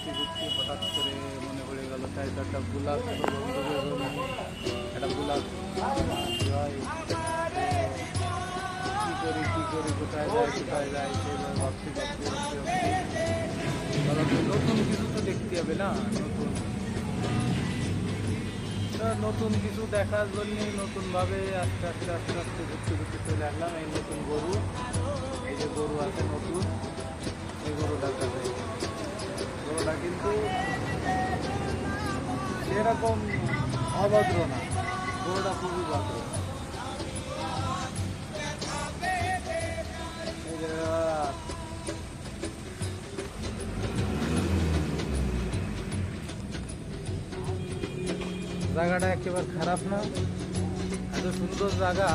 ঘুরতে ঘুরতে হঠাৎ করে মনে পড়ে গেল তাই তো একটা ব্লগ একটা ব্লগ হয় কী করি কোথায় যাই সেইভাবে ভাবছি কারণ নতুন কিছু তো দেখতে হবে না, নতুন কিছু দেখার জন্যই নতুনভাবে আস্তে আস্তে ঘুরতে ঘুরতে চলে আসলাম। এই নতুন গরু, এই যে গরু আছে নতুন, এই গরুটা কিন্তু সেরকম অভদ্র না, গরুটা খুবই ভদ্র। জায়গাটা একেবারে খারাপ না, এত সুন্দর জায়গা,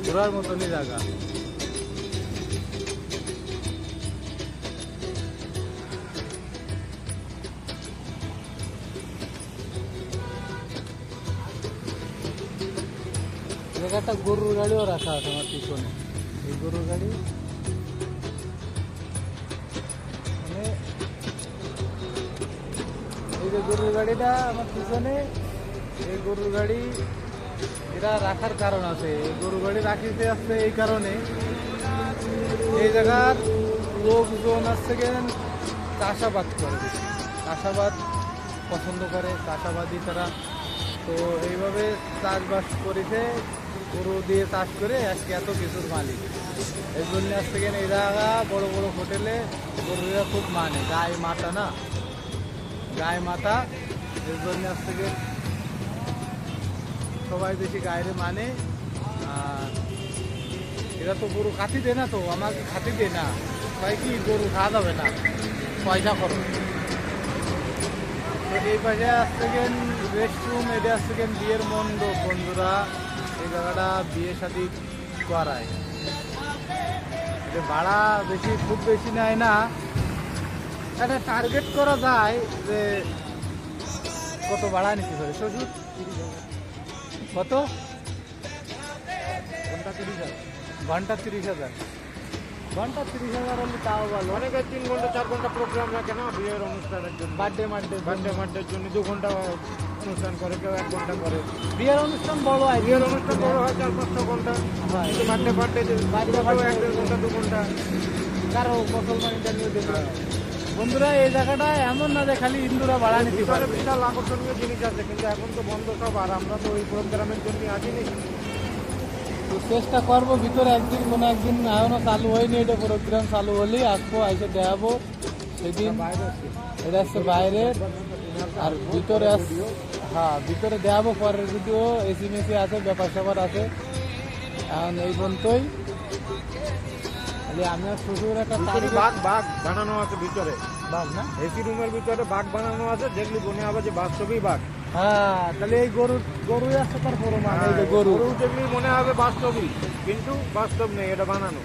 ঘোরার মতনই জায়গা। জায়গাটা গরুর গাড়িও রাখা আছে আমার পিছনে, এই গরুর গাড়ি মানে এই যে গরুর গাড়িটা আমার পিছনে, এই গরুর গাড়ি এটা রাখার কারণ আছে। এই গরুর গাড়ি রাখিতে আসছে এই কারণে, এই জায়গার লোকজন আসছে চাষাবাদ করে, চাষাবাদ পছন্দ করে, চাষাবাদী তারা। তো এইভাবে চাষবাস করেছে, গরু দিয়ে চাষ করে আজকে এত কিছুর মালিক। এই জন্য আসছে এই জায়গা বড় বড় হোটেলে গরুরা খুব মানে, গায়ে মাথা না, গায়ে মাথা, এর জন্য আসছে সবাই বেশি গায়ে মানে। আর এরা তো গরু খাতি দেয় না, তো আমাকে খাতি দেয় না, তাই কি গরু খাওয়া যাবে না, পয়সা খরচ। তো এই পাশে আসছে রেস্টরুম, এটা আসছে বিয়ের মণ্ডপ, বন্ধুরা এই জায়গাটা বিয়ে শাদী করায়। এটা ভাড়া বেশি, খুব বেশি নেয় না, এটা টার্গেট করা যায় যে কত ভাড়া নিতে পারে। শ্বশুর কত? ঘন্টা 30,000। ঘন্টা 30,000 হলে তাও ভালো। অনেকে 3 ঘন্টা 4 ঘন্টা প্রোগ্রাম রাখে না বিয়ের অনুষ্ঠানের জন্য, বার্থডে জন্য 2 ঘন্টা অনুষ্ঠান করে, কেউ 1 ঘন্টা করে। বিয়ের অনুষ্ঠান বড় হয়, বিয়ের অনুষ্ঠান বড় হয় 4-5 ঘন্টা, বার্থডে 1-1.5 ঘন্টা 2 ঘন্টা। কারো মুসলমান ইন্টারভিউ দেবে। বন্ধুরা এই জায়গাটা এমন না যে খালি হিন্দুরা ভাড়া নিতে পারে, বিশাল আকর্ষণীয় জিনিস আছে, কিন্তু এখন তো বন্ধ সব। আর আমরা তো ওই প্রোগ্রামের জন্য আসিনি। তো চেষ্টা করবো ভিতরে একদিন, কোনো একদিন এখনো চালু হয়নি, এটা প্রোগ্রাম চালু হলেই আসবো, এসে দেখাবো সেদিন। এটা হচ্ছে বাইরে, আর ভিতরে হ্যাঁ ভিতরে দেখাবো পরের ভিডিও। এসি মেসি আছে, ব্যাপার স্যাপার আছে। এখন এই পর্যন্তই। আমি আর শ্বশুর একটা বাঘ বানানো আছে ভিতরে, বাঘ না, এসি রুমের ভিতরে বাঘ বানানো আছে, দেখলি মনে হবে যে বাস্তবিক বাঘ। হ্যাঁ, তাহলে এই গরুই আছে তার বড় মানে, এই যে গরু দেখলি মনে হবে বাস্তবিক, কিন্তু বাস্তব নেই, এটা বানানো।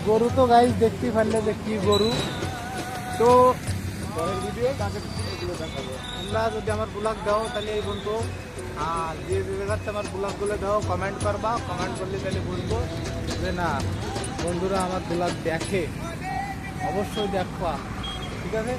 গরু তো গাইস দেখতেই পারলে যে কি গরু। তো পরের ভিডিও তাকে দেখাবো। তোমরা যদি আমার ব্লগ দাও তাহলে এই বলবো, আর যে জায়গাতে আমার ব্লগগুলো দাও কমেন্ট করবা, কমেন্ট করলে তাহলে বলবো যে না বন্ধুরা আমার ব্লগ দেখে, অবশ্যই দেখবা, ঠিক আছে?